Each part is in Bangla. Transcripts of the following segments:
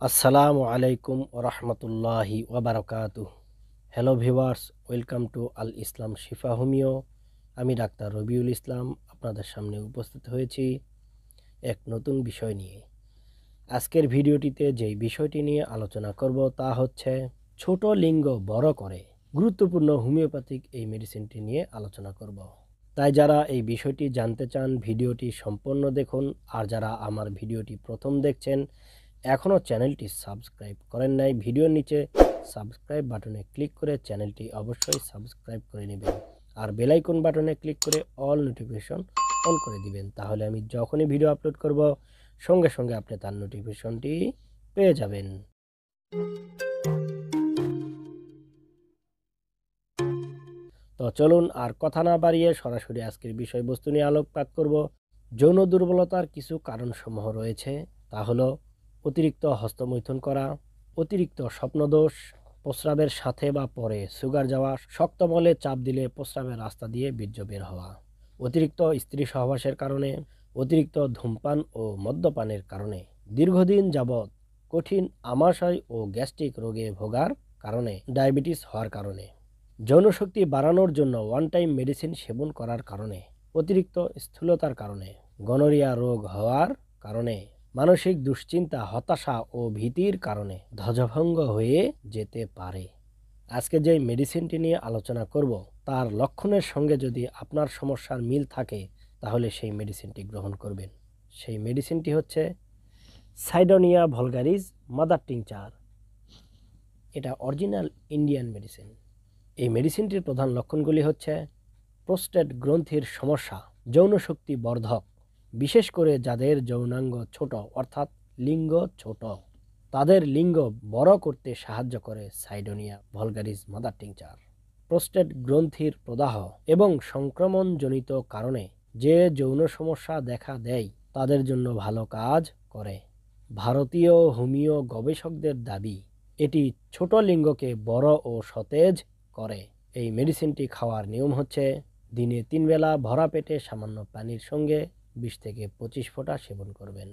আসসালামু আলাইকুম ওরহমতুল্লাহি ওবারকাতুহ। Hello viewers, welcome to Al Islam Shifa homeo. আমি ডাক্তার রবিউল ইসলাম আপনাদের সামনে উপস্থিত হয়েছি এক নতুন বিষয় নিয়ে। আজকের ভিডিওটিতে যেই বিষয়টি নিয়ে আলোচনা করব তা হচ্ছে ছোট লিঙ্গ বড় করে গুরুত্বপূর্ণ হোমিওপ্যাথিক এই মেডিসিনটি নিয়ে আলোচনা করব। তাই যারা এই বিষয়টি জানতে চান ভিডিওটি সম্পূর্ণ দেখুন, আর যারা আমার ভিডিওটি প্রথম দেখছেন এখনও চ্যানেলটি সাবস্ক্রাইব করেন নাই, ভিডিওর নিচে সাবস্ক্রাইব বাটনে ক্লিক করে চ্যানেলটি অবশ্যই সাবস্ক্রাইব করে নেবেন আর বেল আইকন বাটনে ক্লিক করে অল নোটিফিকেশন অন করে দিবেন। তাহলে আমি যখনই ভিডিও আপলোড করব সঙ্গে সঙ্গে আপনি তার নোটিফিকেশনটি পেয়ে যাবেন। তো চলুন আর কথা না বাড়িয়ে সরাসরি আজকের বিষয়বস্তু নিয়ে আলোকপাত করব। যৌন দুর্বলতার কিছু কারণসমূহ রয়েছে, তা হলো অতিরিক্ত হস্তমৈথুন করা, অতিরিক্ত স্বপ্নদোষ, প্রস্রাবের সাথে বা পরে সুগার যাওয়া, শক্ত মলে চাপ দিলে প্রস্রাবের রাস্তা দিয়ে বীর্য বের হওয়া, অতিরিক্ত স্ত্রী সহবাসের কারণে, অতিরিক্ত ধূমপান ও মদ্যপানের কারণে, দীর্ঘদিন যাবৎ কঠিন আমাশয় ও গ্যাস্ট্রিক রোগে ভোগার কারণে, ডায়াবেটিস হওয়ার কারণে, যৌনশক্তি বাড়ানোর জন্য ওয়ান টাইম মেডিসিন সেবন করার কারণে, অতিরিক্ত স্থূলতার কারণে, গনোরিয়া রোগ হওয়ার কারণে, মানসিক দুশ্চিন্তা, হতাশা ও ভীতির কারণে ধ্বজভঙ্গ হয়ে যেতে পারে। আজকে যে মেডিসিনটি নিয়ে আলোচনা করব তার লক্ষণের সঙ্গে যদি আপনার সমস্যার মিল থাকে তাহলে সেই মেডিসিনটি গ্রহণ করবেন। সেই মেডিসিনটি হচ্ছে সাইডোনিয়া ভলগারিস মাদার টিংচার। এটা অরিজিনাল ইন্ডিয়ান মেডিসিন। এই মেডিসিনটির প্রধান লক্ষণগুলি হচ্ছে প্রোস্টেট গ্রন্থির সমস্যা, যৌনশক্তি বর্ধক, বিশেষ করে যাদের যৌনাঙ্গ ছোট অর্থাৎ লিঙ্গ ছোট, তাদের লিঙ্গ বড় করতে সাহায্য করে সাইডোনিয়া ভলগারিস মাদার টিংচার। প্রোস্টেট গ্রন্থির প্রদাহ এবং সংক্রমণজনিত কারণে যে যৌন সমস্যা দেখা দেয় তাদের জন্য ভালো কাজ করে। ভারতীয় হোমিও গবেষকদের দাবি এটি ছোট লিঙ্গকে বড় ও সতেজ করে। এই মেডিসিনটি খাওয়ার নিয়ম হচ্ছে দিনে 3 বেলা ভরা পেটে সামান্য পানির সঙ্গে 20 থেকে 25 ফোঁটা সেবন করবেন।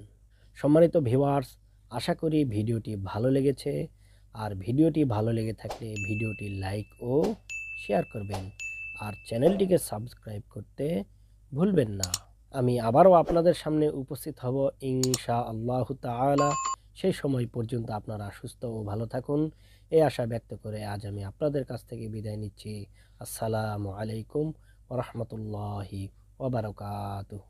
সম্মানিত ভিউয়ার্স, আশা করি ভিডিওটি ভালো লেগেছে, আর ভিডিওটি ভালো লেগে থাকলে ভিডিওটি লাইক ও শেয়ার করবেন আর চ্যানেলটিকে সাবস্ক্রাইব করতে ভুলবেন না। আমি আবারও আপনাদের সামনে উপস্থিত হব ইনশাআল্লাহু তাআলা। সেই সময় পর্যন্ত আপনারা সুস্থ ও ভালো থাকুন এই আশা ব্যক্ত করে আজ আমি আপনাদের কাছ থেকে বিদায় নিচ্ছি। আসসালামু আলাইকুম ওয়া রাহমাতুল্লাহি ওয়া বারাকাতুহু।